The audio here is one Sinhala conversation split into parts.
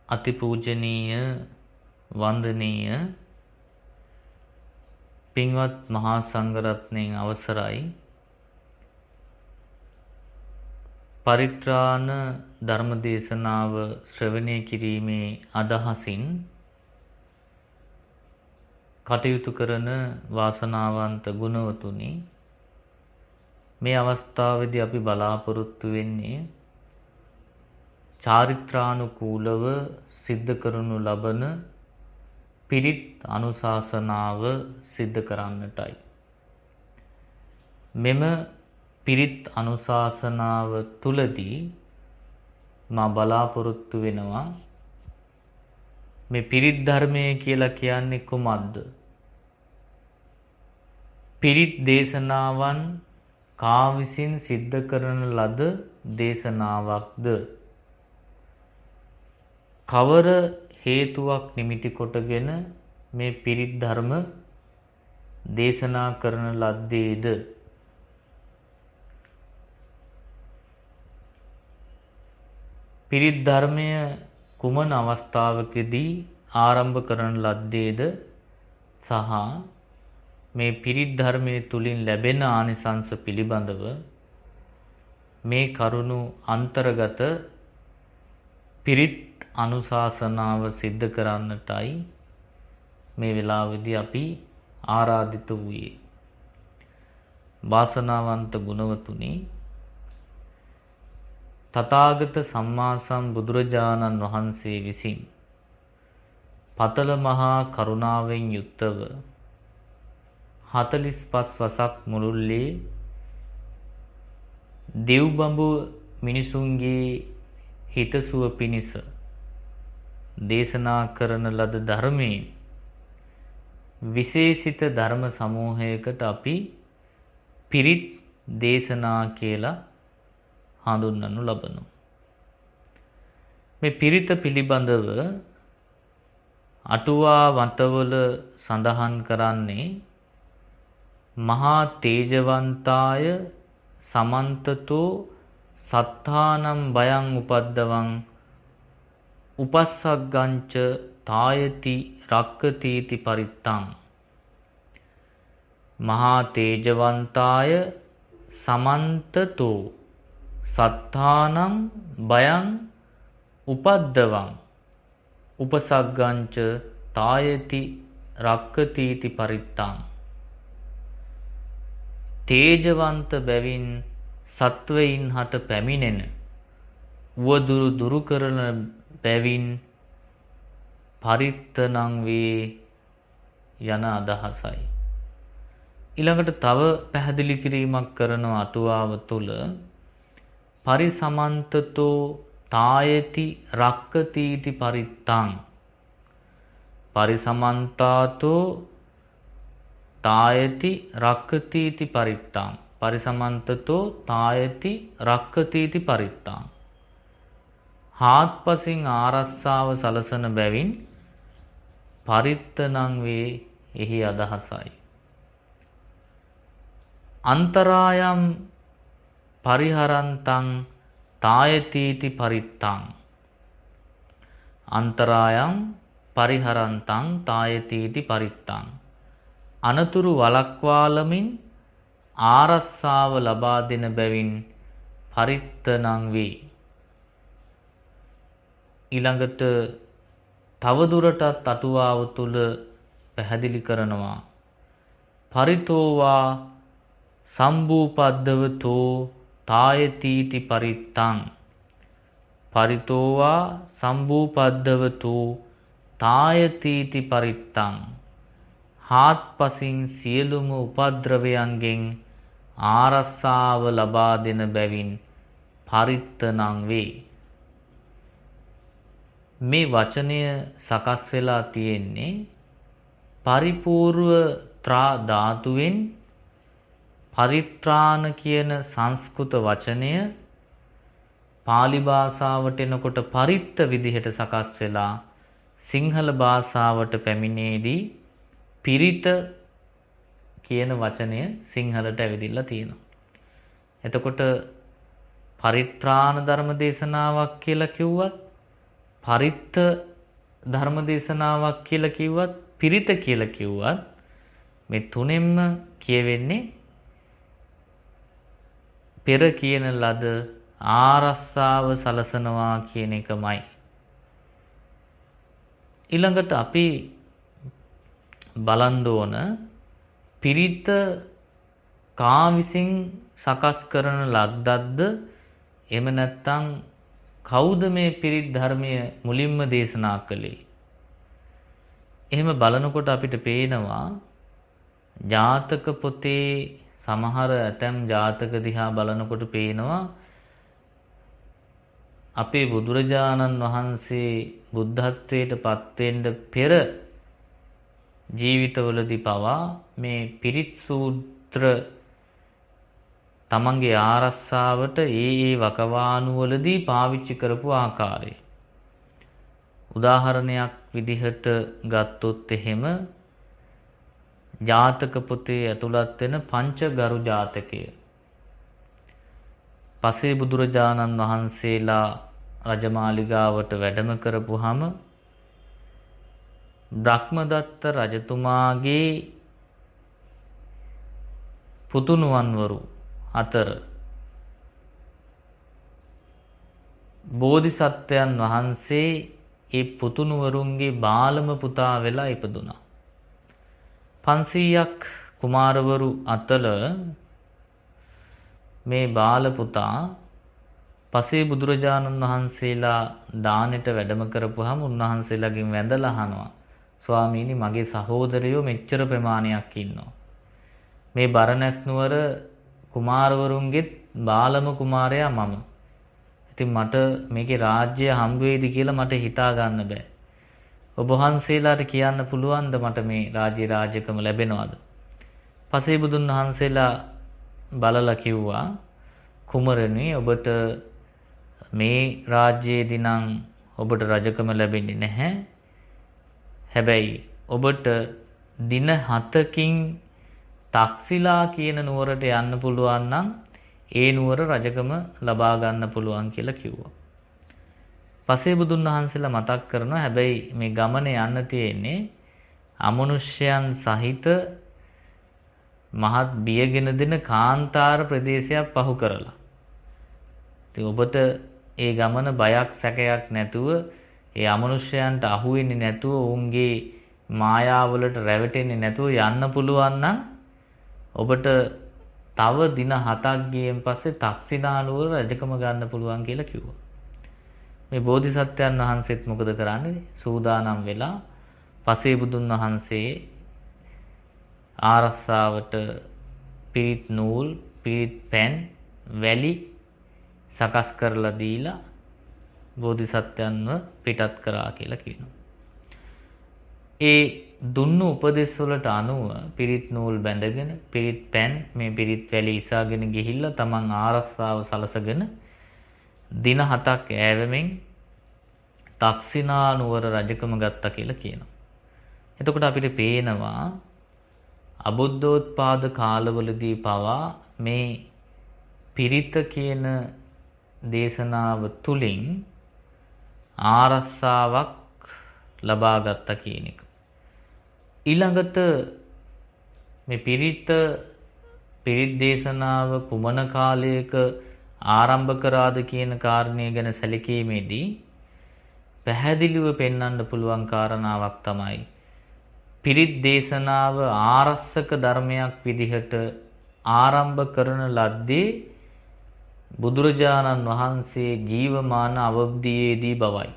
අතිපූජනීය වන්දනීය පින්වත් මහා සංඝරත්නයන් අවසරයි පරිත්‍රාණ ධර්මදේශනාව ශ්‍රවණය කිරීමේ අදහසින් කටයුතු කරන වාසනාවන්ත ගුණවතුනි, මේ අවස්ථාවේදී අපි බලාපොරොත්තු වෙන්නේ චාරිත්‍රානුකූලව සිද්ධ කරනු ලබන පිරිත් අනුශාසනාව සිද්ධ කරන්නටයි. මෙම පිරිත් අනුශාසනාව තුලදී මා බලාපොරොත්තු වෙනවා මේ පිරිත් ධර්මය කියලා කියන්නේ කුමක්ද? පිරිත් දේශනාවන් කා විසින් සිද්ධ කරන ලද දේශනාවක්ද? කවර හේතුවක් නිමිති කොටගෙන මේ පිරිත් ධර්ම දේශනා කරන ලද්දේද? පිරිත් ධර්මය කුමන අවස්ථාවකදී ආරම්භ කරන ලද්දේද සහ මේ පිරිත් ධර්මයේ තුලින් ලැබෙන ආනිසංස පිළිබඳව මේ කරුණු අන්තර්ගත පිරිත් අනුශාසනාව සිද්ධ කරන්නටයි මේ වෙලාවේදී අපි ආරාධිත වූයේ. වාසනාවන්ත ගුණවතුනි, තථාගත සම්මා සම්බුදුරජාණන් වහන්සේ විසින් පතල මහා කරුණාවෙන් යුක්තව 45 වසක් මුළුල්ලේ දෙව්බඹු මිනිසුන්ගේ හිතසුව පිණිස දේශනා කරන ලද ධර්මයේ විශේෂිත ධර්ම සමූහයකට අපි පිරිත් දේශනා කියලා හඳුන්වනු ලබනවා. මේ පිරිත පිළිබඳව අටුවා වතවල සඳහන් කරන්නේ මහා තේජවන්තාය සමන්තතෝ සත්තානම් බයං උපද්දවං උපස්සග්ගංච තායති රක්කතීති පරිත්තං. මහා තේජවන්තාය සමන්තතෝ සත්තානම් බයං උපද්දවං උපසග්ගංච තායති රක්කතීති පරිත්තං. තේජවන්ත බැවින් සත්වයින් හට පැමිණෙන උවදුරු දුරු කරන බැවින් පරිත්තනං වේ යන අදහසයි. ඊළඟට තව පැහැදිලි කිරීමක් කරන අටුවාව තුල පරිසමන්තතෝ තායති රක්කතීති පරිත්තං. පරිසමන්තාතෝ තායති රක්කතීති පරිත්තං. පරිසමන්තතෝ තායති රක්කතීති පරිත්තං. හාත්පසින් ආරස්සාව සලසන බැවින් පරිත්තනං වේ එහි අදහසයි. අන්තරායම් පරිහරන්තං තායතීති පරිත්තං. අන්තරායම් පරිහරන්තං තායතීති පරිත්තං. අනතුරු වළක්වාලමින් ආරස්සාව ලබා දෙන බැවින් පරිත්තනං වේ. ඊළඟට තවදුරටත් අටුවාව තුල පැහැදිලි කරනවා පරිතෝවා සම්භූපද්දවතෝ තායතීති පරිත්තං. පරිතෝවා සම්භූපද්දවතෝ තායතීති පරිත්තං. හාත්පසින් සියලුම උපද්‍රවයන්ගෙන් ආරස්සාව ලබා දෙන බැවින් පරිත්තනං වේ. මේ වචනය සකස් වෙලා තියෙන්නේ පරිපූර්ව ත්‍රා ධාතුවෙන් පරිත්‍රාණ කියන සංස්කෘත වචනය පාලි භාෂාවට එනකොට පරිත්ත විදිහට සකස් වෙලා සිංහල භාෂාවට පැමිණේදී පිරිත කියන වචනය සිංහලට ඇවිදිලා තියෙනවා. එතකොට පරිත්‍රාණ ධර්ම දේශනාවක් කියලා කිව්වත් පරිත්ත ධර්ම දේශනාවක් කියලා කිව්වත් පිරිත කියලා කිව්වත් මේ තුනෙන්ම කියවෙන්නේ පෙර කියන ලද ආරස්සාව සලසනවා කියන එකමයි. ඊළඟට අපි බලන්න ඕන පිරිත කා විසින් සකස් කරන ලද්දක්ද එහෙම නැත්නම් කවුද මේ පිරිත් ධර්මය මුලින්ම දේශනා කළේ? එහෙම බලනකොට අපිට පේනවා ජාතක පොතේ සමහර ඇතැම් ජාතක දිහා බලනකොට පේනවා අපේ බුදුරජාණන් වහන්සේ බුද්ධත්වයට පත් වෙන්න පෙර ජීවිතවලදී පවා මේ පිරිත් සූත්‍ර තමන්ගේ ආරස්සාවට ඒ වකවානු වලදී පාවිච්චි කරපු ආකාරය. උදාහරණයක් විදිහට ගත්තොත් එහෙම ජාතක පොතේ ඇතුළත් වෙන පංචගරු ජාතකය. පසේ බුදුරජාණන් වහන්සේලා රජමාලිගාවට වැඩම කරපුහම බ්‍රහ්මදත්ත රජතුමාගේ පුතුණුවන්වරු අතර බෝධිසත්වයන් වහන්සේ ඒ පුතුණුවරුන්ගේ බාලම පුතා වෙලා ඉපදුනා. 500ක් කුමාරවරු අතර මේ බාල පුතා පසේ බුදුරජාණන් වහන්සේලා දානෙට වැඩම කරපුවාම උන්වහන්සේලාගෙන් වැඳලා අහනවා ස්වාමීනි මගේ සහෝදරයෝ මෙච්චර ප්‍රමාණයක් ඉන්නවා. මේ බරණැස් නුවර කුමාරවරුන්ගේ බාලම කුමාරයා මම. ඉතින් මට මේකේ රාජ්‍ය හම්බ වෙයිද කියලා මට හිතා ගන්න බෑ. ඔබ වහන්සේලාට කියන්න පුළුවන්ද මට මේ රාජ්‍යකම ලැබෙනවද? පසේ බුදුන් වහන්සේලා බලලා කිව්වා කුමරණි ඔබට මේ රාජ්‍යයේදී නම් ඔබට රජකම ලැබෙන්නේ නැහැ. හැබැයි ඔබට දින 7කින් තක්සිලා කියන නුවරට යන්න පුළුවන් නම් ඒ නුවර රජකම ලබා ගන්න පුළුවන් කියලා කිව්වා. පසේ බුදුන් වහන්සේලා මතක් කරනවා හැබැයි මේ ගමනේ යන්න තියෙන්නේ අමනුෂ්‍යයන් සහිත මහත් බියගෙන දෙන කාන්තාර ප්‍රදේශයක් පහු කරලා. ඉතින් ඔබට ඒ ගමන බයක් සැකයක් නැතුව ඒ අමනුෂ්‍යයන්ට අහු වෙන්නේ නැතුව ඔවුන්ගේ මායාවලට රැවටෙන්නේ නැතුව යන්න පුළුවන් නම් ඔබට තව දින 7ක් ගියෙන් පස්සේ තක්සිනානුවර රජකම ගන්න පුළුවන් කියලා කිව්වා. මේ බෝධිසත්වයන් වහන්සේත් මොකද කරන්නේ? සූදානම් වෙලා පසේ බුදුන් වහන්සේ ආරස්සාවට පිරිත් නූල්, පිරිත් පැන්, වැලි සකස් කරලා දීලා බෝධිසත්වයන්ව පිටත් කරා කියලා කියනවා. ඒ දුන්නු උපදෙස් වලට අනුව පිරිත් නූල් බැඳගෙන පිරිත් පැන් මේ පිරිත් වැලි ඉසාගෙන ගිහිල්ලා තමන් ආරස්සාව සලසගෙන දින 7ක් ඈවෙමින් තක්සිනා නුවර රජකම ගත්තා කියලා කියනවා. එතකොට අපිට පේනවා අබුද්ධෝත්පාද කාලවලදී පවා මේ පිරිත කියන දේශනාව තුලින් ආරස්සාවක් ලබා ගත්තා කියන එක. ඊළඟට මේ පිරිත් දේශනාව කුමන කාලයක ආරම්භ කරාද කියන කාරණය ගැන සැලකීමේදී පැහැදිලිව පෙන්වන්න පුළුවන් කාරණාවක් තමයි පිරිත් දේශනාව ආරස්සක ධර්මයක් විදිහට ආරම්භ කරන ලද්දේ බුදුරජාණන් වහන්සේ ජීවමාන අවබ්ධයේදී බවයි.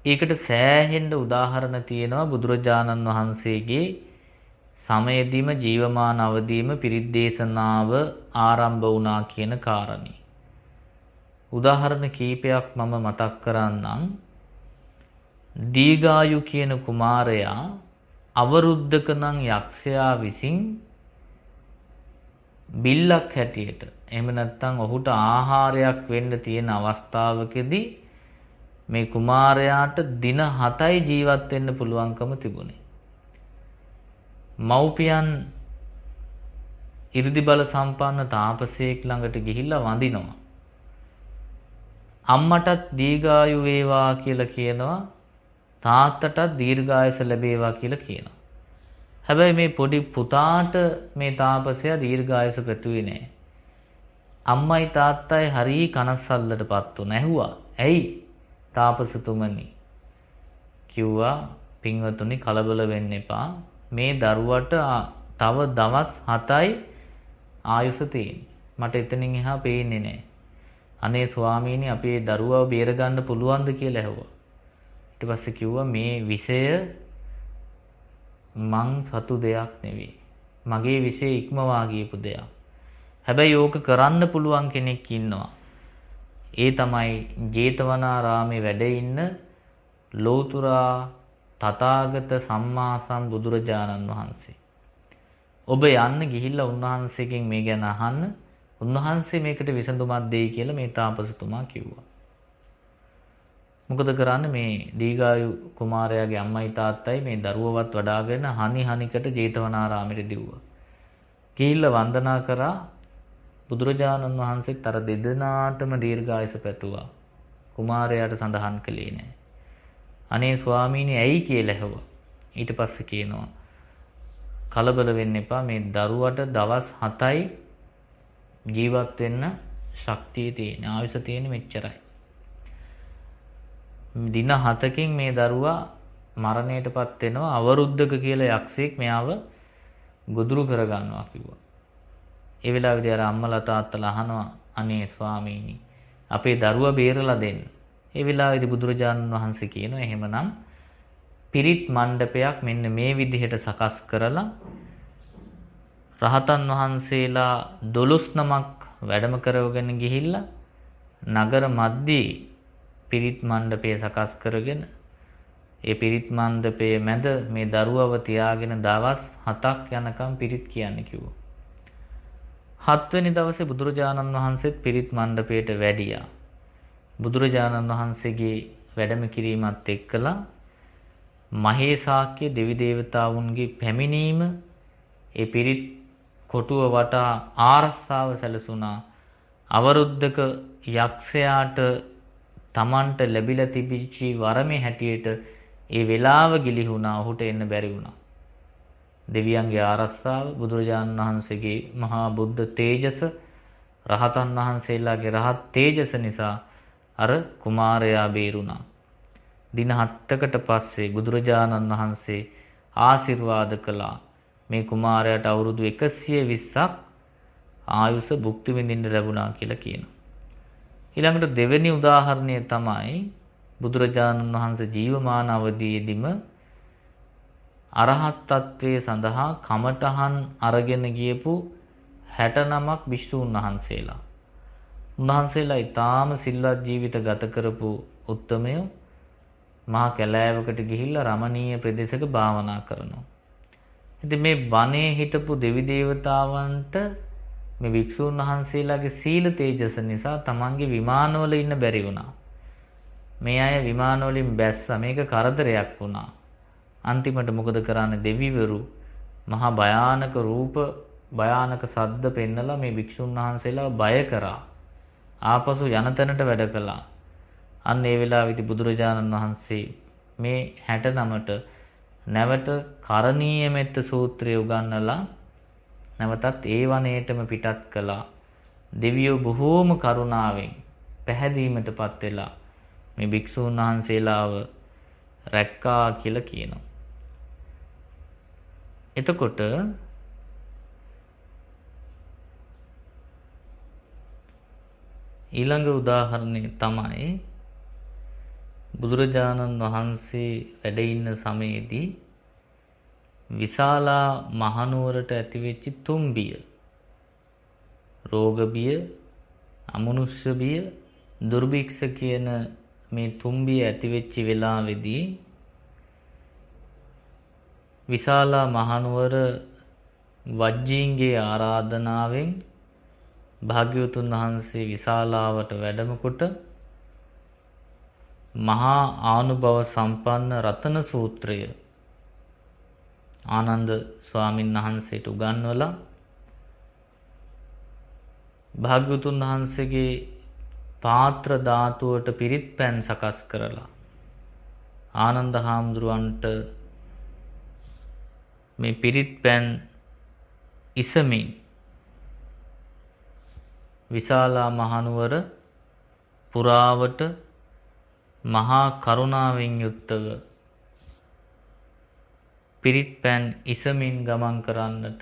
ඒකට සෑහෙන්න උදාහරණ තියෙනවා බුදුරජාණන් වහන්සේගේ සමයේදීම ජීවමාන අවදීම පිරිත් දේශනාව ආරම්භ වුණා කියන කාරණේ. උදාහරණ කීපයක් මම මතක් කරන්නම්. දීගායු කියන කුමාරයා අවරුද්ධක නම් යක්ෂයා විසින් බිල්ලක් හැටියට එහෙම නැත්නම් ඔහුට ආහාරයක් වෙන්න තියෙන අවස්ථාවකදී මේ කුමාරයාට දින 7යි ජීවත් වෙන්න පුළුවන්කම තිබුණේ. මව්පියන් 이르දි බල සම්පන්න තාපසයෙක් ළඟට ගිහිල්ලා වඳිනවා. අම්මටත් දීර්ඝායු වේවා කියලා කියනවා. තාත්තටත් දීර්ඝායස ලැබේවා කියලා කියනවා. හැබැයි මේ පොඩි පුතාට මේ තාපසයා දීර්ඝායස පැතුවේ නෑ. අම්මයි තාත්තයි හරි කනස්සල්ලටපත් වුණා. ඇහුවා ඇයි තාපසතුමනි? කිව්වා පින්වතුනි කලබල වෙන්න එපා. මේ දරුවට තව දවස් 7යි ආයුෂ තියෙන්නේ. මට එතනින් එහා පේන්නේ නෑ. අනේ ස්වාමීනි අපේ දරුවව බේරගන්න පුළුවන්ද කියලා ඇහුවා. ඊට පස්සේ කිව්වා මේ විෂය මං සතු දෙයක් නෙවෙයි. මගේ විෂය ඉක්මවා ගියපු දෙයක්. හැබැයි ඕක කරන්න පුළුවන් කෙනෙක් ඉන්නවා. ඒ තමයි ජේතවනාරාමේ වැඩ ඉන්න ලෝතුරා තථාගත සම්මා සම්බුදුරජාණන් වහන්සේ. ඔබ යන්න ගිහිල්ලා උන්වහන්සේගෙන් මේ ගැන අහන්න. උන්වහන්සේ මේකට විසඳුමක් දෙයි කියලා මේ තාපසතුමා කිව්වා. මොකද කරන්නේ මේ දීඝායු කුමාරයාගේ අම්මයි තාත්තයි මේ දරුවවත් වඩාගෙන හනිකට ජේතවනාරාමෙට දිව්වා. ගිහිල්ලා වන්දනා කරා බුදුරජාණන් වහන්සේත් අර දෙදෙනාටම දීර්ඝායස පැතුවා. කුමාරයාට සඳහන් කළේ නෑ. අනේ ස්වාමීනි ඇයි කියලා ඇහුවා. ඊට පස්සේ කියනවා කලබල වෙන්න එපා මේ දරුවට දවස් 7යි ජීවත් වෙන්න ශක්තිය තියෙන ආයුෂ තියෙන මෙච්චරයි. දින 7කින් මේ දරුවා මරණයටපත් වෙනවා. අවරුද්ධක කියලා යක්ෂයෙක් මෙයාව ගොදුරු කරගන්නවා කිව්වා. ඒ වෙලාවේදී අර අම්මලා තාත්තලා අහනවා අනේ ස්වාමීනි අපේ දරුවා බේරලා දෙන්න. ඒ වෙලාවේදී බුදුරජාණන් වහන්සේ කියනවා එහෙමනම් පිරිත් මණ්ඩපයක් මෙන්න මේ විදිහට සකස් කරලා රහතන් වහන්සේලා 12 නමක් වැඩම කරවගෙන ගිහිල්ලා නගර මැද්දේ පිරිත් මණ්ඩපය සකස් කරගෙන ඒ පිරිත් මණ්ඩපයේ මැද මේ දරුවව තියාගෙන දවස් 7ක් යනකම් පිරිත් කියන්න කිව්වා. 7 වෙනි දවසේ බුදුරජාණන් වහන්සේත් පිරිත් මණ්ඩපයට වැඩියා. බුදුරජාණන් වහන්සේගේ වැඩම කිරීමත් එක්කලා මහේසාක්‍ය දෙවි දේවතාවුන්ගේ පැමිණීම ඒ පිරිත් කොටුව වටා ආරස්සාව සැලසුණා. අවරුද්ධක යක්ෂයාට තමන්ට ලැබිලා තිබිච්ච වරමේ හැටියට ඒ වෙලාව ගිලිහුණා. ඔහුට එන්න බැරි වුණා. දෙවියන්ගේ ආරස්සාව බුදුරජාණන් වහන්සේගේ මහා බුද්ධ තේජස රහතන් වහන්සේලාගේ රහත් තේජස නිසා අර කුමාරයා බේරුණා. දින 7කට පස්සේ බුදුරජාණන් වහන්සේ ආශිර්වාද කළා. මේ කුමාරයාට අවුරුදු 120ක් ආයුෂ භුක්ති විඳින්න ලැබුණා කියලා කියනවා. ඊළඟට දෙවෙනි උදාහරණය තමයි බුදුරජාණන් වහන්සේ ජීවමාන අවදීෙදිම අරහත් තත්වයේ සඳහා කමඨහන් අරගෙන ගියපු 69ක් භික්ෂූන් වහන්සේලා. උන්වහන්සේලා ඊටාම සිල්වත් ජීවිත ගත කරපු උත්තමයෝ මහා කැලෑවකට ගිහිල්ලා රමණීය ප්‍රදේශයක භාවනා කරනවා. ඉතින් මේ වනයේ හිටපු දෙවි දේවතාවන්ට මේ භික්ෂූන් වහන්සේලාගේ සීල තේජස නිසා තමන්ගේ විමානවල ඉන්න බැරි වුණා. මේ අය විමානවලින් බැස්සා. මේක කරදරයක් වුණා. අන්තිමට මොකද කරන්නේ? දෙවිවරු මහා භයානක රූප භයානක සද්ද පෙන්නලා මේ භික්ෂුන් වහන්සේලා බය කරා. ආපසු යන තැනට වැඩ කළා. අන්න ඒ වෙලාවේදී බුදුරජාණන් වහන්සේ මේ 69ට නැවත කරණීය මෙත්ත සූත්‍රය උගන්වලා නැවතත් ඒ වනයේටම පිටත් කළා. දෙවියෝ බොහෝම කරුණාවෙන් පැහැදීමටපත් වෙලා මේ භික්ෂුන් වහන්සේලාව රැක්කා කියලා කියනවා. එතකොට ඊළඟ උදාහරණය තමයි බුදුරජාණන් වහන්සේ වැඩ ඉන්න සමයේදී විශාලා මහනුවරට ඇතිවෙච්ච තුම්බිය, රෝග බිය, අමනුෂ්‍ය බිය, දුර්භික්ෂ කියන මේ තුම්බිය ඇතිවෙච්ච වෙලාවේදී විශාලා මහනුවර වජ්ජීන්ගේ ආරාධනාවෙන් භාග්‍යවතුන් වහන්සේ විශාලාවට වැඩම කොට මහා ආනුභව සම්පන්න රතන සූත්‍රය ආනන්ද ස්වාමීන් වහන්සේට උගන්වලා භාග්‍යවතුන් වහන්සේගේ පාත්‍ර ධාතුවට පිරිත් පැන් සකස් කරලා ආනන්ද හාමුදුරුවන්ට මේ පිරිත් පැන් ඉසමින් විශාලා මහනුවර පුරාවට මහා කරුණාවෙන් යුක්තව පිරිත් පැන් ඉසමින් ගමන් කරන්නට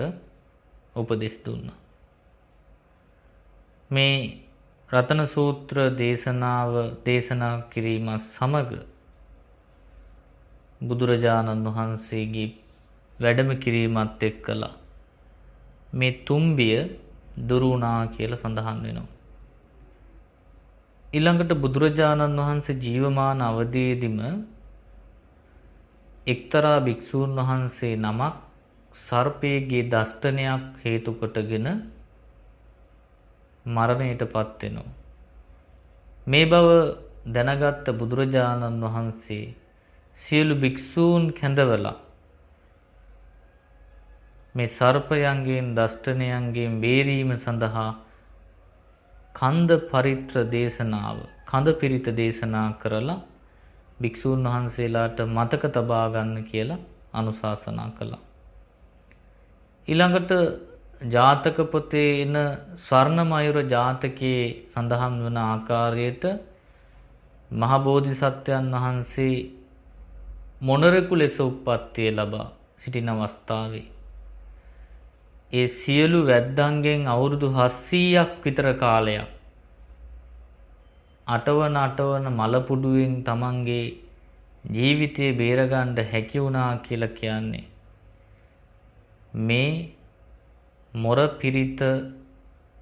උපදෙස් දුන්නා. මේ රතන සූත්‍ර දේශනාව දේශනා කිරීම සමග බුදුරජාණන් වහන්සේගේ වැඩම කිරීමත් එක්කලා මේ තුම්බිය දුරු වුණා කියලා සඳහන් වෙනවා. ඊළඟට බුදුරජාණන් වහන්සේ ජීවමාන අවදීෙදිම එක්තරා භික්ෂූන් වහන්සේ නමක් සර්පයේගේ දෂ්ටනයක් හේතු කොටගෙන මරණයටපත් වෙනවා. මේ බව දැනගත් බුදුරජාණන් වහන්සේ සියලු භික්ෂූන් කැඳවලා මේ සර්පයන්ගෙන් දෂ්ටනයන්ගෙන් බේරීම සඳහා කන්ද පරිත්‍ර දේශනාව කඳ පිරිත දේශනා කරලා භික්ෂූන් වහන්සේලාට මතක තබා ගන්න කියලා අනුශාසනා කළා. ඊළඟට ජාතක පොතේ එන ස්වර්ණමයුර ජාතකයේ සඳහන් වන ආකාරයට මහ බෝධිසත්වයන් වහන්සේ මොණරෙකු ලෙස උප්පත්තිය ලබා සිටින අවස්ථාවේ ඒ සියලු වැද්දන්ගෙන් අවුරුදු 700ක් විතර කාලයක් අටවන මලපුඩුවෙන් තමන්ගේ ජීවිතය බේරගන්න හැකි වුණා කියලා කියන්නේ මේ මොර පිරිත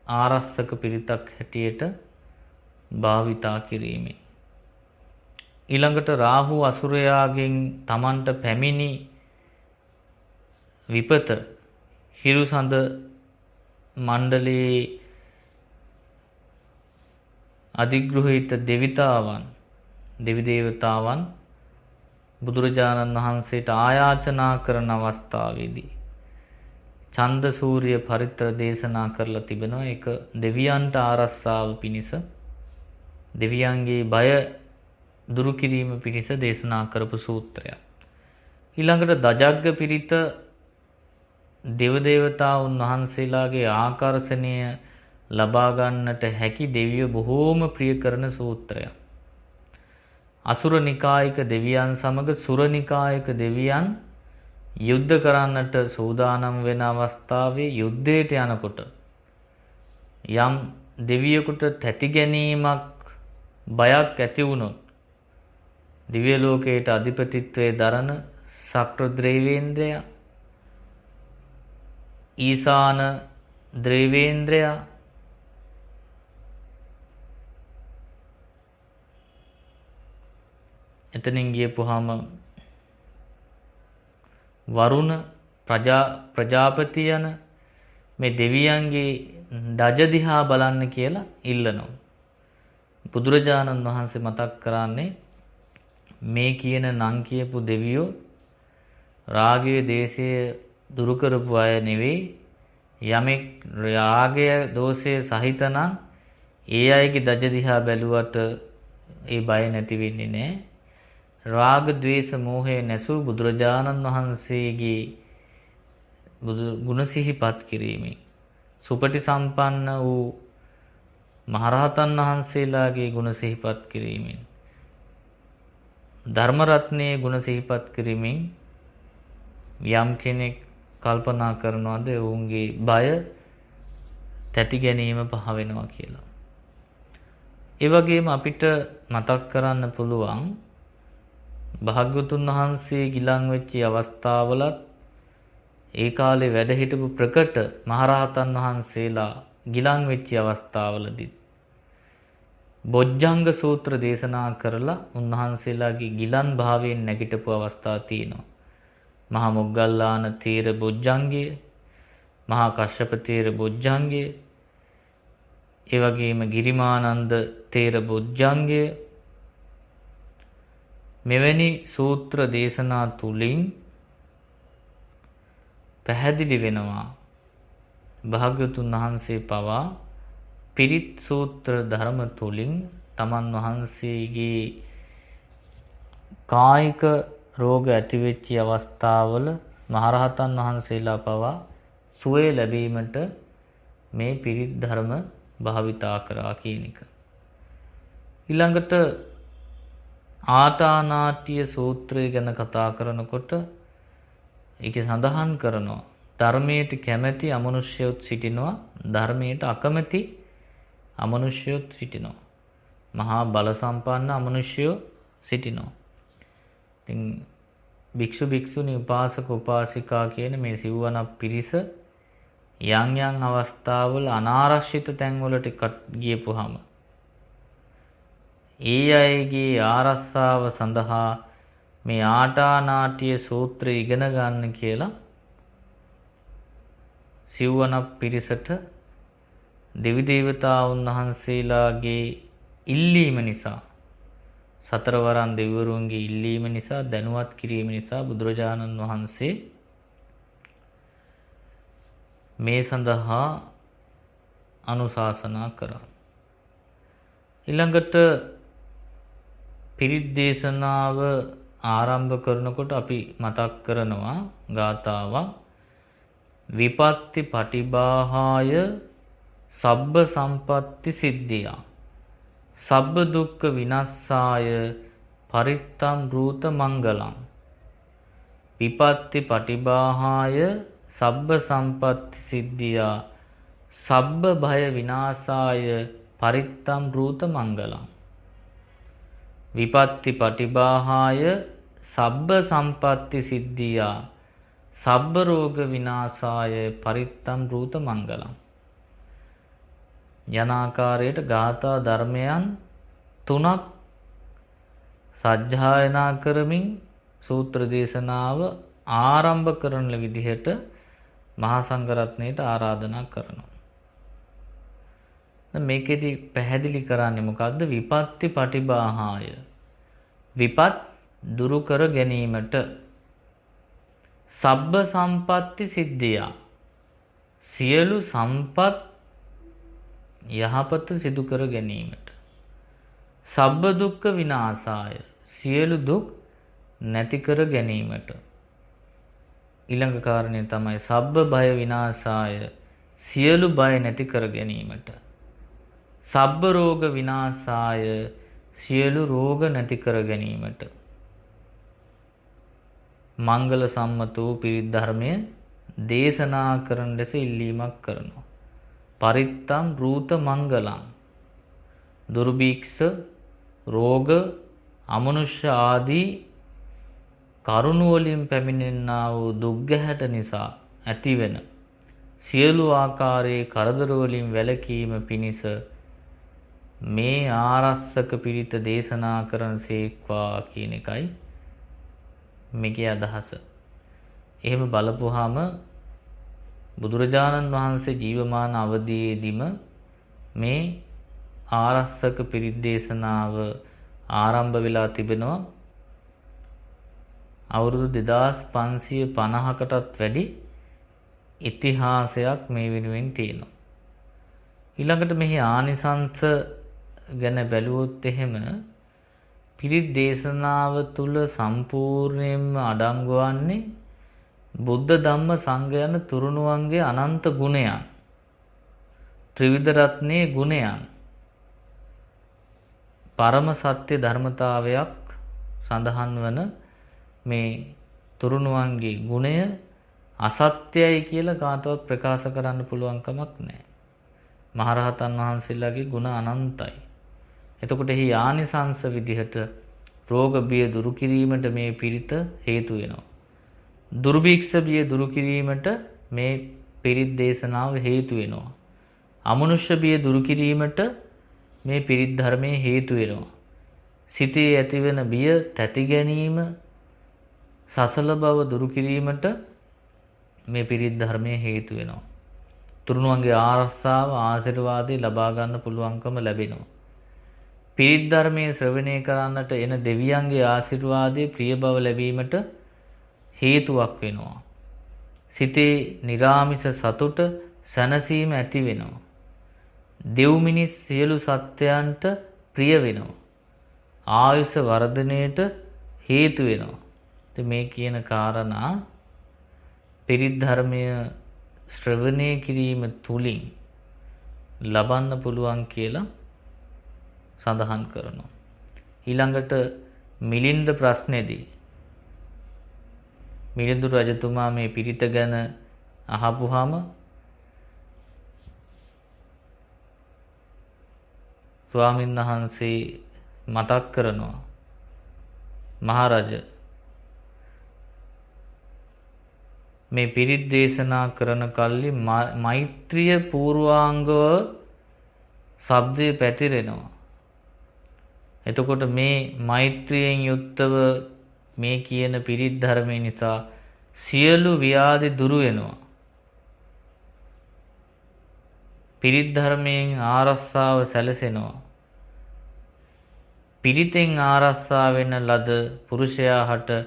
ආරස්සක පිරිතක් හැටියට භාවිතා කිරීමේ ඊළඟට රාහු අසුරයාගෙන් තමන්ට පැමිණි විපත හිරුසඳ මණ්ඩලයේ අධිග්‍රහිත දෙවි දේවතාවන් බුදුරජාණන් වහන්සේට ආයාචනා කරන අවස්ථාවේදී ඡන්ද සූර්ය පරිත්‍ර දේශනා කරලා තිබෙනවා. ඒක දෙවියන්ට ආරස්සාව පිණිස දෙවියන්ගේ බය දුරු කිරීම පිණිස දේශනා කරපු සූත්‍රයක්. ඊළඟට දජග්ග පිරිත දේවතාවුන් වහන්සේලාගේ ආකර්ෂණය ලබා ගන්නට හැකි දෙවියෝ බොහෝම ප්‍රිය කරන සූත්‍රයක්. අසුර නිකායික දෙවියන් සමග සුර නිකායික දෙවියන් යුද්ධ කරන්නට සූදානම් වෙන අවස්ථාවේ යුද්ධයට යනකොට යම් දෙවියෙකුට තැති ගැනීමක් බයක් ඇති වුණොත් දිව්‍ය ලෝකයට අධිපතිත්වයේ දරන සක්‍ර ද්‍රේවේන්ද්‍රයා ඊසාන ද්‍රේවේන්ද්‍රයා එතනින් ගියපුවාම වරුණ ප්‍රජාපති යන මේ දෙවියන්ගේ දජ දිහා බලන්න කියලා ඉල්ලනවා. බුදුරජාණන් වහන්සේ මතක් කරන්නේ මේ කියන නම් කියපු දෙවියෝ රාගයේ දේශය දුරු කරපු අය නෙවෙයි. යමෙක් රාගය දෝෂය සහිත නම් ඒ අයගේ දජ දිහා බැලුවට ඒ බය නැති වෙන්නේ නැහැ. රාග ද්වේෂ මෝහය නැසූ බුදුරජාණන් වහන්සේගේ ගුණ සිහිපත් කිරීමෙන් සුපටි සම්පන්න වූ මහරහතන් වහන්සේලාගේ ගුණ සිහිපත් කිරීමෙන් ධර්ම රත්නයේ ගුණ සිහිපත් කිරීමෙන් යම් කෙනෙක් කල්පනා කරනවාද ඔවුන්ගේ බය තැති ගැනීම පහ වෙනවා කියලා. ඒ වගේම අපිට මතක් කරන්න පුළුවන් භාග්‍යවතුන් වහන්සේ ගිලන් වෙච්ච අවස්ථාවලත් ඒ කාලේ වැඩ හිටපු ප්‍රකට මහරහතන් වහන්සේලා ගිලන් වෙච්ච අවස්ථාවලදී බොජ්ජංග සූත්‍ර දේශනා කරලා උන්වහන්සේලාගේ ගිලන් භාවයෙන් නැගිටපු අවස්ථා තියෙනවා. මහා මොග්ගල්ලාන තීර බොජ්ජංගය, මහා කශ්‍යප තීර බොජ්ජංගය, ඒ වගේම ගිරිමානන්ද තීර බොජ්ජංගය මෙවැනි සූත්‍ර දේශනා තුලින් පැහැදිලි වෙනවා භාග්‍යවතුන් වහන්සේ පවා පිරිත් සූත්‍ර ධර්ම තුලින් තමන් වහන්සේගේ කායික රෝග ඇතිවෙච්ච අවස්ථාවල මහරහතන් වහන්සේලා පවා සුවය ලැබීමට මේ පිරිත් ධර්ම භාවිතා කරා කියන එක. ඊළඟට ආටානාට්‍ය සූත්‍රය ගැන කතා කරනකොට ඒකේ සඳහන් කරනවා ධර්මයට කැමැති අමනුෂ්‍යයොත් සිටිනවා, ධර්මයට අකමැති අමනුෂ්‍යයොත් සිටිනවා. මහා බල සම්පන්න අමනුෂ්‍යයෝ සිටිනවා. ඉතින් භික්ෂු භික්ෂුණී උපාසක උපාසිකා කියන මේ සිව්වනක් පිරිස යම් යම් අවස්ථාවල අනාරක්ෂිත තැන්වලට ගියපුවාම ඒ අයගේ ආරක්ෂාව සඳහා මේ ආටානාට්‍ය සූත්‍රය ඉගෙන ගන්න කියලා සිව්වනක් පිරිසට දෙවි දේවතාවුන් වහන්සේලාගේ ඉල්ලීම නිසා, සතරවරන් දෙවිවරුන්ගේ ඉල්ලීම නිසා, දැනුවත් කිරීම නිසා බුදුරජාණන් වහන්සේ මේ සඳහා අනුශාසනා කරා. ඊළඟට පිරිත් දේශනාව ආරම්භ කරනකොට අපි මතක් කරනවා ගාථාවක්. විපත්ති පටිභාහාය සබ්බ සම්පatti සිද්ධියා සබ්බ දුක්ඛ විනස්සාය පරිත්තම් රූත මංගලං. විපත්ති පටිභාහාය සබ්බ සම්පatti සිද්ධියා සබ්බ භය විනාශාය පරිත්තම් රූත මංගලං. විපත්ති පටිභාහාය සබ්බ සම්පatti සිද්ධියා සබ්බ රෝග විනාශාය පරිත්තම් රූත මංගලං. යනාකාරයට ගාථා ධර්මයන් 3ක් සජ්ජායනා කරමින් සූත්‍ර දේශනාව ආරම්භ කරන විදිහට මහා සංඝරත්නයට ආරාධනා කරනවා. මේකෙදි පැහැදිලි කරන්නේ මොකද්ද? විපත්ති පටිභාහාය. විපත් දුරු කර ගැනීමට, සබ්බ සම්පatti සිද්ධියා සියලු සම්පත් යහපත සිදු කර ගැනීමට, සබ්බ දුක්ඛ විනාශාය සියලු දුක් නැති කර ගැනීමට. ඊළඟ කාරණය තමයි සබ්බ බය විනාශාය සියලු බය නැති කර ගැනීමට, සබ්බ රෝග විනාශාය සියලු රෝග නැති කර ගැනීමට. මංගල සම්මත වූ පිරිත් ධර්මය දේශනා කරන ලෙස ඉල්ලීමක් කරනවා. පරිත්තම් රූත මංගලං. දුර්භික්ෂ රෝග අමනුෂ්‍ය ආදී කරුණ වලින් පැමිණෙනා වූ දුක්ගැහැට නිසා ඇතිවෙන සියලු ආකාරයේ කරදර වලින් වැළකීම පිණිස මේ ආරස්සක පිරිත දේශනා කරනසේක්වා කියන එකයි මේකේ අදහස. එහෙම බලපුවාම බුදුරජාණන් වහන්සේ ජීවමාන අවදීයේදීම මේ ආරස්සක පිරිත් දේශනාව ආරම්භ වෙලා තිබෙනවා. අවුරුදු 2550කටත් වැඩි ඉතිහාසයක් මේ වෙනුවෙන් තියෙනවා. ඊළඟට මෙහි ආනිසංස ගැන බැලුවොත් එහෙම පිරිත් දේශනාව තුල සම්පූර්ණයෙන්ම අඩංගු වන්නේ බුද්ධ ධම්ම සංඝ යන තුරුණුවන්ගේ අනන්ත ගුණයන්, ත්‍රිවිධ රත්නයේ ගුණයන්, පරම සත්‍ය ධර්මතාවයක් සඳහන් වන මේ තුරුණුවන්ගේ ගුණය අසත්‍යයි කියලා කාටවත් ප්‍රකාශ කරන්න පුළුවන් කමක් නැහැ. මහරහතන් වහන්සේලාගේ ගුණ අනන්තයි. එතකොට එහි ආනිසංස විදිහට රෝග බිය දුරු කිරීමට මේ පිරිත හේතු වෙනවා. දුර්භික්ෂ බිය දුරු කිරීමට මේ පිරිත් දේශනාව හේතු වෙනවා. අමනුෂ්‍ය බිය දුරු කිරීමට මේ පිරිත් ධර්මයේ හේතු වෙනවා. සිතේ ඇතිවන බිය තැති ගැනීම, සසල බව දුරු කිරීමට මේ පිරිත් ධර්මයේ හේතු වෙනවා. තුරුණුවන්ගේ ආරක්ෂාව, ආශිර්වාදය ලබා ගන්න පුළුවන්කම ලැබෙනවා. පිරිත් ධර්මයේ ශ්‍රවණය කරන්නට එන දෙවියන්ගේ ආශිර්වාදයේ ප්‍රිය බව ලැබීමට හේතුවක් වෙනවා. සිතේ නිරාමිෂ සතුට, සැනසීම ඇති වෙනවා. දෙව් මිනිස් සියලු සත්වයන්ට ප්‍රිය වෙනවා. ආයුෂ වර්ධනයට හේතු වෙනවා. ඉතින් මේ කියන කාරණා පිරිත් ධර්මය ශ්‍රවණය කිරීම තුලින් ලබන්න පුළුවන් කියලා සඳහන් කරනවා. ඊළඟට මිලින්ද ප්‍රශ්නේදී මිලිඳු රජතුමා මේ පිරිත ගැන අහපුවාම ස්වාමීන් වහන්සේ මතක් කරනවා මහරජ මේ පිරිත් දේශනා කරන කල්ලි මෛත්‍රිය පූර්වාංගව ශබ්දය පැතිරෙනවා. එතකොට මේ මෛත්‍රියෙන් යුක්තව මේ කියන පිරිත් ධර්මය නිසා සියලු ව්‍යාධි දුරු වෙනවා. පිරිත් ධර්මයෙන් ආරක්ෂාව සැලසෙනවා. පිරිතෙන් ආරක්ෂා වෙන ලද පුරුෂයා හට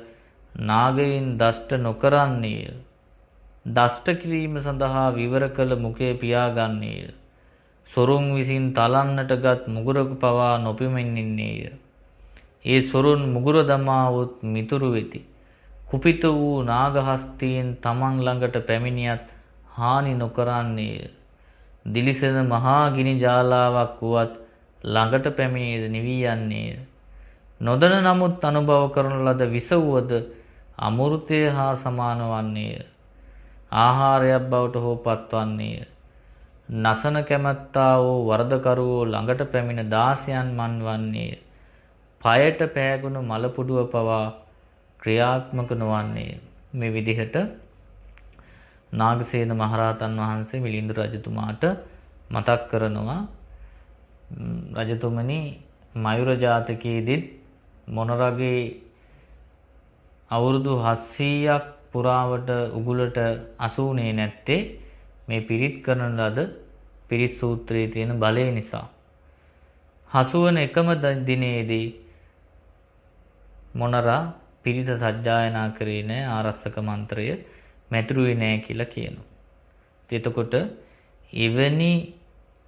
නාගයින් දෂ්ට නොකරන්නේය. දෂ්ට කිරීම සඳහා විවර කළ මුඛය පියාගන්නේය. සොරුන් විසින් තලන්නටගත් මුගුරක පවා නොපෙමිණෙන්නේය. ඒ සොරුන් මුගුර දමාවොත් මිතුරු වෙති. කුපිත වූ නාගහස්තීන් තමන් ළඟට පැමිණියත් හානි නොකරන්නේය. දිලිසෙන මහා ගිනි ජාලාවක් වුවත් ළඟට පැමිණියද නිවී යන්නේය. නොදන නමුත් අනුභව කරන ලද විස වුවද අමෘතය හා සමාන වන්නේය. ආහාරයක් බවට හෝ පත්වන්නේය. නසන කැමැත්තා වූ වරදකරුවෝ ළඟට පැමිණ දාසයන් මන් වන්නේය. පයට පෑගුණු මලපුඩුව පවා ක්‍රියාත්මක නොවන්නේය. මේ විදිහට නාගසේන මහරහතන් වහන්සේ මිලිඳු රජතුමාට මතක් කරනවා රජතුමනි මයුර ජාතකයේදීත් මොනරගේ අවුරුදු 700ක් පුරාවට උගුලට අසුනේ නැත්තේ මේ පිරිත් කරන ලද පිරිත් සූත්‍රයේ තියෙන බලය නිසා. හසුවන එකම දිනේදී මොනරා පිරිත සජ්ජායනා කරේ නැහැ ආරස්සක මන්ත්‍රය මැතිරුවේ නැහැ කියලා කියනවා. එතකොට එවැනි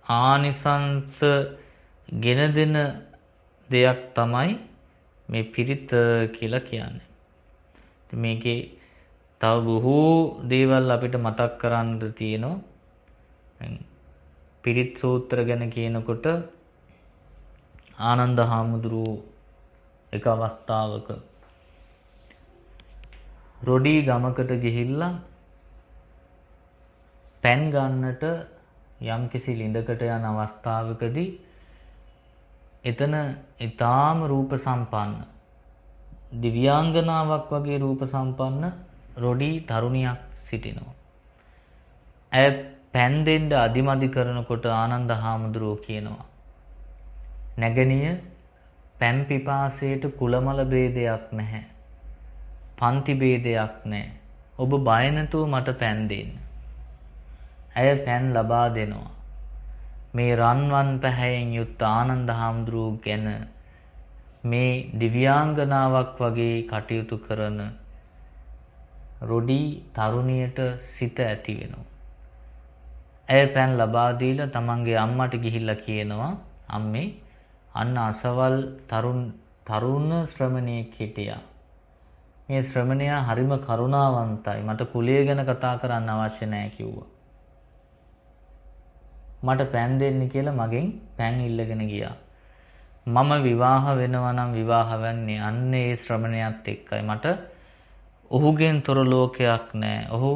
ආනිසංස ගෙන දෙන දෙයක් තමයි මේ පිරිත කියලා කියන්නේ. මේකේ තව බොහෝ දේවල් අපිට මතක් කරන්න තියෙනවා. පිරිත් සූත්‍ර ගැන කියනකොට ආනන්ද හාමුදුරුවෝ එක අවස්ථාවක රොඩි ගමකට ගිහිල්ලා පැන් ගන්නට යම්කිසි ළිඳකට යන අවස්ථාවකදී එතන ඊටාම රූප සම්පන්න දිව්‍යාංගනාවක් වගේ රූප සම්පන්න රොඩි තරුණියක් සිටිනවා. ඇය පැන් දෙන්න අදිමදි කරනකොට ආනන්ද හාමුදුරුවෝ කියනවා නැගණිය පැන් පිපාසයට කුලමල ભેදයක් නැහැ. පන්ති ભેදයක් නැහැ. ඔබ බය නැතුව මට පැන් දෙන්න. ඇය පැන් ලබා දෙනවා. මේ රන්වන් පැහැයෙන් යුත් ආනන්ද හාමුදුරුවෝ ගැන මේ දිව්‍යාංගනාවක් වගේ කටයුතු කරන රොඩි තරුණියට සිත ඇති වෙනවා. ඇය පැන් ලබා දීලා තමන්ගේ අම්මට ගිහිල්ලා කියනවා අම්මේ අන්න අසවල් තරුණ ශ්‍රමණයෙක් හිටියා. මේ ශ්‍රමණයා හරිම කරුණාවන්තයි. මට කුලය ගැන කතා කරන්න අවශ්‍ය නැහැ කිව්වා. මට පැන් දෙන්න කියලා මගෙන් පැන් ඉල්ලගෙන ගියා. මම විවාහ වෙනවා නම් විවාහ වෙන්නේ අන්න ඒ ශ්‍රමණයාත් එක්කයි. මට ඔහුගෙන් තොර ලෝකයක් නැහැ. ඔහු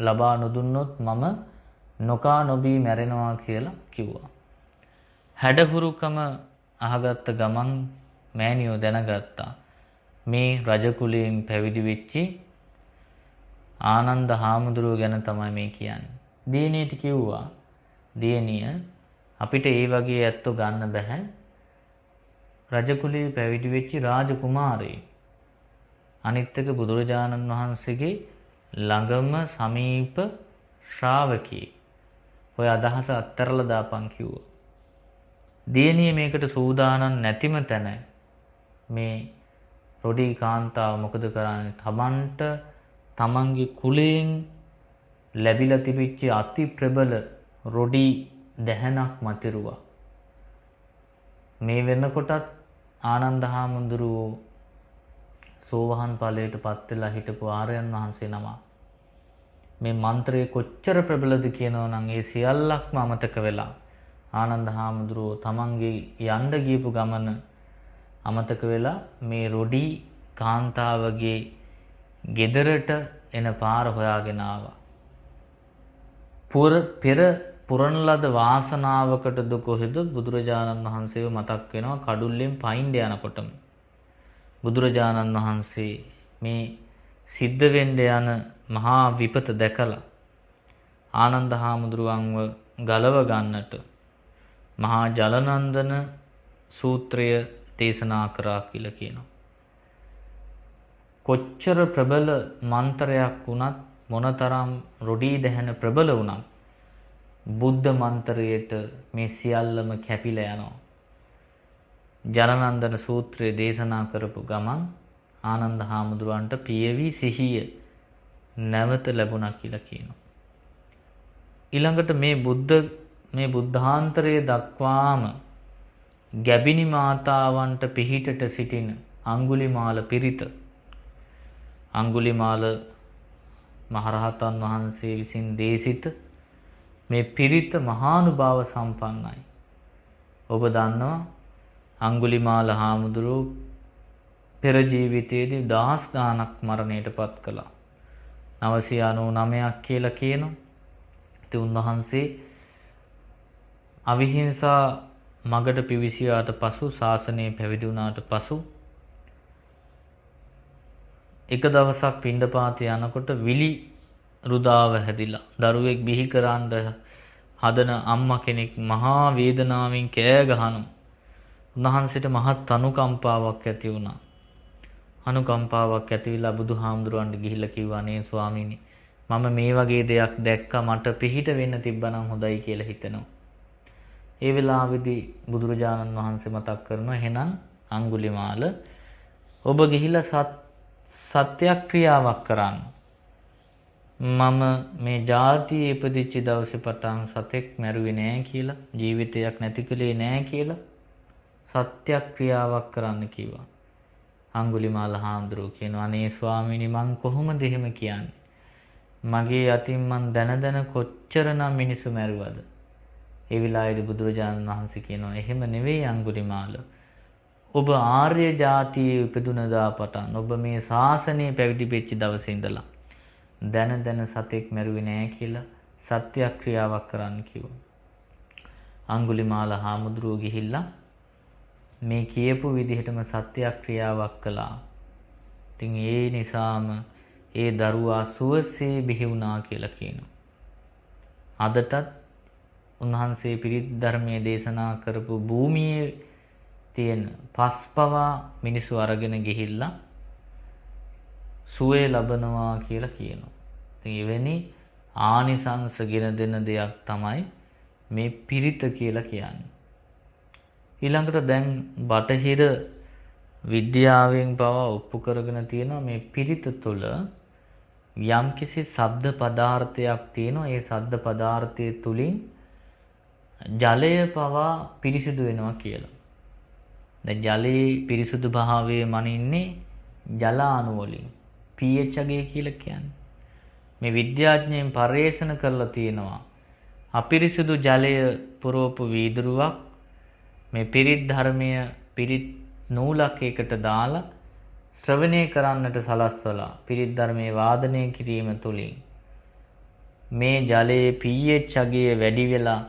ලබා නොදුන්නොත් මම නොකා නොබී මැරෙනවා කියලා කිව්වා. හැඩහුරුකම අහගත්ත ගමන් මෑණියෝ දැනගත්තා. මේ රජ කුලයෙන් පැවිදි වෙච්චි ආනන්ද හාමුදුරුවෝ ගැන තමයි මේ කියන්නේ. දියණියට කිව්වා දියණිය අපිට ඒ වගේ ඇත්තෝ ගන්න බෑ. රජ කුලයේ පැවිදි වෙච්චි රාජකුමාරයෙක්. අනිත් එක බුදුරජාණන් වහන්සේගේ ළඟම සමීප ශ්‍රාවකයෙක්. ඔය අදහස අත්තරලා දාපන් කිව්වා. දියණිය මේකට සූදානම් නැතිම තැන මේ රොඩි කාන්තාව මොකද කරන්නේ? තමන්ට තමන්ගේ කුලයෙන් ලැබිලා තිබිච්ච අති ප්‍රබල රොඩි දැහැනක් මතිරුවා. මේ වෙනකොටත් ආනන්ද හාමුදුරුවෝ සෝවහන් ඵලයට පත් වෙලා හිටපු ආර්යයන් වහන්සේ නම. මේ මන්ත්‍රය කොච්චර ප්‍රබලද කියනවා නම් ඒ සියල්ලක්ම අමතක වෙලා ආනන්ද හාමුදුරුවෝ තමන්ගේ යන්න ගියපු ගමන අමතක වෙලා මේ රොඩි කාන්තාවගේ ගෙදරට එන පාර හොයාගෙන ආවා. පෙර පුරන ලද වාසනාවකටද කොහෙද බුදුරජාණන් වහන්සේව මතක් වෙනවා කඩුල්ලෙන් පයින්ඩ යනකොටම. බුදුරජාණන් වහන්සේ මේ සිද්ධ වෙන්න යන මහා විපත දැකලා ආනන්ද හාමුදුරුවන්ව ගලව ගන්නට මහා ජලනන්දන සූත්‍රය දේශනා කරා කියලා කියනවා. කොච්චර ප්‍රබල මන්ත්‍රයක් වුණත් මොනතරම් රොඩී දැහැන ප්‍රබල වුණත් බුද්ධ මන්ත්‍රයට මේ සියල්ලම කැපිලා යනවා. ජලනන්දන සූත්‍රය දේශනා කරපු ගමන් ආනන්ද හාමුදුරුවන්ට පියවි සිහිය නැවත ලැබුණා කියලා කියනවා. ඊළඟට මේ බුද්ධාන්තරයේ දක්වාම ගැබිනි මාතාවන්ට පිහිටට සිටින අඟුලිමාල පිරිත. අඟුලිමාල මහරහතන් වහන්සේ විසින් දේශිත මේ පිරිත මහානුභාව සම්පන්නයි. ඔබ දන්නවා අඟුලිමාල හාමුදුරුවෝ පෙර ජීවිතයේදී දහස් ගාණක් මරණයට පත් කළා. 999ක් කියලා කියනවා. ඉතින් උන්වහන්සේ අවිහිංසා මගට පිවිසියාට පසු ශාසනය පැවිදි වුණාට පසු එක දවසක් පිණ්ඩපාත යනකොට විලි රුදාව හැදිලා දරුවෙක් බිහි කරන්න හදන අම්මා කෙනෙක් මහා වේදනාවෙන් කෑ ගහනවා. උන්වහන්සේට මහත් අනුකම්පාවක් ඇති වුණා. අනුකම්පාවක් ඇතිවිලා බුදුහාමුදුරන්ට ගිහිල්ලා කිව්වා නේ ස්වාමීනි මම මේ වගේ දෙයක් දැක්කා මට පිහිට වෙන්න තිබ්බනම් හොඳයි කියලා හිතෙනවා. ඒ වෙලාවේදී බුදුරජාණන් වහන්සේ මතක් කරනවා එහෙනම් අඟුලිමාල ඔබ ගිහිල්ලා සත්‍යක්‍රියාවක් කරන්න. මම මේ ජාතියේ ඉපදිච්ච දවසේ පටන් සතෙක් මැරුවේ නෑ කියලා ජීවිතයක් නැති කලේ නෑ කියලා සත්‍යක්‍රියාවක් කරන්න කිව්වා. අඟුලිමාල හාමුදුරුවෝ කියනවා අනේ ස්වාමීනි මං කොහොමද එහෙම කියන්නේ? මගේ අතින් මං දැන කොච්චරනම් මිනිස්සු මැරුවද? ඒ විලායේදී බුදුරජාණන් වහන්සේ කියනවා එහෙම නෙවෙයි අඟුලිමාල. ඔබ ආර්ය ජාතියේ ඉපදුනදා පටන් ඔබ මේ ශාසනය පැවිදි වෙච්ච දවසේ ඉඳලා දැන සතෙක් මැරුවේ නෑ කියලා සත්‍යක්‍රියාවක් කරන්න කිව්වා. අඟුලිමාල හාමුදුරුවෝ ගිහිල්ලා මේ කියපු විදිහටම සත්‍යක්‍රියාවක් කළා. ඉතින් ඒ නිසාම ඒ දරුවා සුවසේ බිහි වුණා කියලා කියනවා. අදටත් උන්වහන්සේ පිරිත් ධර්මයේ දේශනා කරපු භූමියේ තියෙන පස්පවා මිනිසු අරගෙන ගිහිල්ලා සුවේ ලබනවා කියලා කියනවා. ඉතින් එවැනි ආනිසංස ගෙන දෙන දෙයක් තමයි මේ පිරිත කියලා කියන්නේ. ඊළඟට දැන් බටහිර විද්‍යාවෙන් පවා ඔප්පු කරගෙන තියෙනවා මේ පිරිත තුළ යම්කිසි ශබ්ද පදාර්ථයක් තියෙනවා. ඒ ශබ්ද පදාර්ථය තුලින් ජලය පවා පිරිසිදු වෙනවා කියලා. දැන් ජලයේ පිරිසුදු භාවය මනින්නේ ජල අණු වලින් pH අගය කියලා කියන්නේ. මේ විද්‍යාඥයන් පර්යේෂණ කරලා තියෙනවා. අපිරිසුදු ජලය පුරවපු වීදුරුවක් මේ පිරිත් ධර්මය පිරිත් නූලක් එකට දාලා ශ්‍රවණය කරන්නට සලස්වලා පිරිත් ධර්මයේ වාදනය කිරීම තුළින් මේ ජලයේ pH අගය වැඩි වෙලා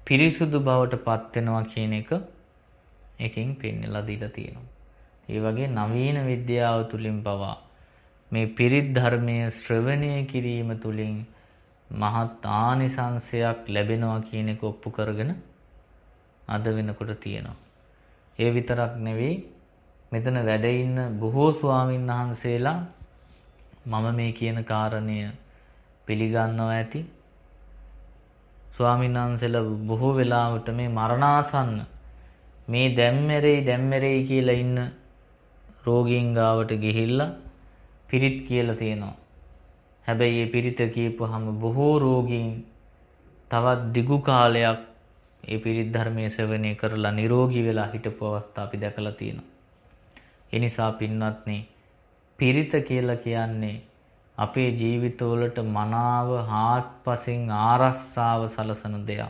පිරිසුදු බවට පත් වෙනවා කියන එක එකකින් පෙන්නලා දීලා තියෙනවා. ඒ වගේ නවීන විද්‍යාව තුලින් පවා මේ පිරිත් ධර්මයේ ශ්‍රවණය කිරීම තුලින් මහත් ආනිසංසයක් ලැබෙනවා කියන එක ඔප්පු කරගෙන අද වෙනකොට තියෙනවා. ඒ විතරක් නෙවෙයි මෙතන වැඩ ඉන්න බොහෝ ස්වාමීන් වහන්සේලා මම මේ කියන කාරණය පිළිගන්නවා ඇති. ස්වාමීන් වහන්සේලා බොහෝ වෙලාවට මේ මරණාසන්න මේ දැම්මෙරෙයි කියලා ඉන්න රෝගීන් ගාවට ගිහිල්ලා පිරිත් කියලා තියෙනවා. හැබැයි මේ පිරිත කියපුවාම බොහෝ රෝගීන් තවත් දිගු කාලයක් ඒ පිරිත් ධර්මයේ ශ්‍රවණය කරලා නිරෝගී වෙලා හිටපු අවස්ථා අපි දැකලා තියෙනවා. ඒ නිසා පින්වත්නි, පිරිත කියලා කියන්නේ අපේ ජීවිතවලට මනාව හාත්පසින් ආරස්සාව සලසන දෙයක්.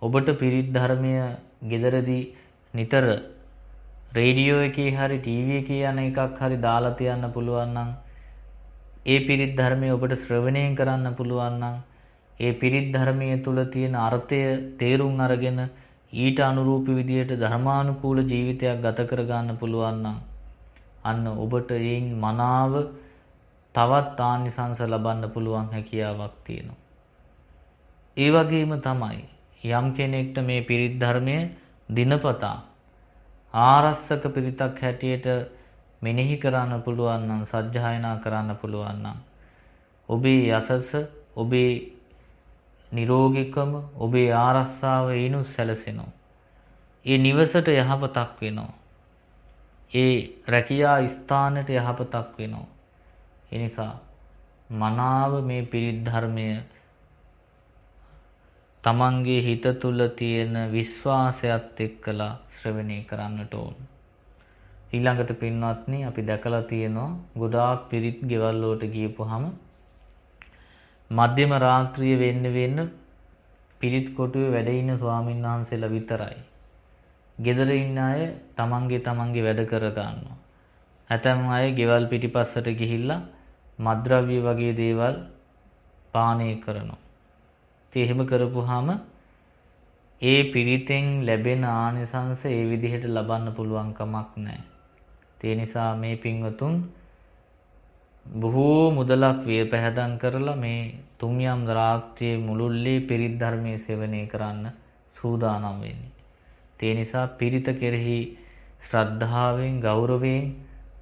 ඔබට පිරිත් ධර්මය ගෙදරදී නිතර රේඩියෝ එකේ හරි ටීවී එකේ යන එකක් හරි දාලා තියන්න පුළුවන් නම්, ඒ පිරිත් ධර්මය ඔබට ශ්‍රවණය කරන්න පුළුවන් නම්, ඒ පිරිත් ධර්මයේ තුල තියෙන අර්ථය තේරුම් අරගෙන ඊට අනුරූපී විදියට ධර්මානුකූල ජීවිතයක් ගත කර ගන්න පුළුවන් නම්, අන්න ඔබට එයින් මනාව තවත් ආනිසංස ලබන්න පුළුවන් හැකියාවක් තියෙනවා. ඒ වගේම තමයි යම් කෙනෙක්ට මේ පිරිත් ධර්මය දිනපතා ආරස්සක පිරිතක් හැටියට මෙනෙහි කරන්න පුළුවන් නම්, සජ්ජායනා කරන්න පුළුවන් නම්, ඔබේ යසස, ඔබේ නිරෝගීකම, ඔබේ ආරස්සාව ඒනු සැලසෙනවා. ඒ නිවසට යහපතක් වෙනවා. ඒ රැකියා ස්ථානයට යහපතක් වෙනවා. ඒ නිසා මනාව මේ පිරිත් ධර්මය තමන්ගේ හිත තුල තියෙන විශ්වාසයත් එක්කලා ශ්‍රවණය කරන්නට ඕන. ඊළඟට පින්වත්නි, අපි දැකලා තියෙනවා ගොඩාක් පිරිත් ගෙවල් වලට ගියපුවාම මධ්‍යම රාත්‍රිය වෙන්න පිරිත් කොටුවේ වැඩ ඉන්න ස්වාමීන් වහන්සේලා විතරයි. ගෙදර ඉන්න අය තමන්ගේ වැඩ කර ගන්නවා. ඇතැම් අය ගෙවල් පිටිපස්සට ගිහිල්ලා මත්ද්‍රව්‍ය වගේ දේවල් පානය කරනවා. ඉතින් එහෙම කරපුවාම ඒ පිරිතෙන් ලැබෙන ආනිසංස ඒ විදිහට ලබන්න පුළුවන් කමක් නැහැ. ඒ නිසා මේ පින්වතුන් බොහෝ මුදලක් විය පැහැදම් කරලා මේ තුන්යම් රාත්‍රියේ මුළුල්ලේ පිරිත් ධර්මයේ සේවනය කරන්න සූදානම් වෙන්නේ. ඒ නිසා පිරිත කෙරෙහි ශ්‍රද්ධාවෙන්, ගෞරවයෙන්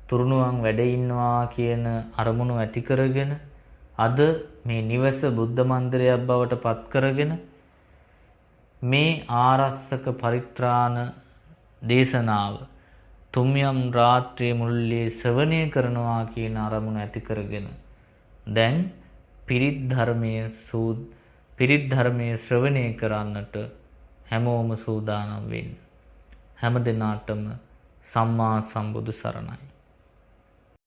තුරුණුවන් වැඩ ඉන්නවා කියන අරමුණු ඇති කරගෙන, අද මේ නිවස බුද්ධ මන්දිරයක් බවට පත් කරගෙන මේ ආරස්සක පරිත්‍රාණ දේශනාව තුන්යම් රාත්‍රියේ මුළුල්ලේ ශ්‍රවණය කරනවා කියන අරමුණ ඇති කරගෙන දැන් පිරිත් ධර්මයේ ශ්‍රවණය කරන්නට හැමෝම සූදානම් වෙන්න. හැම දිනාටම සම්මා සම්බුදු සරණයි.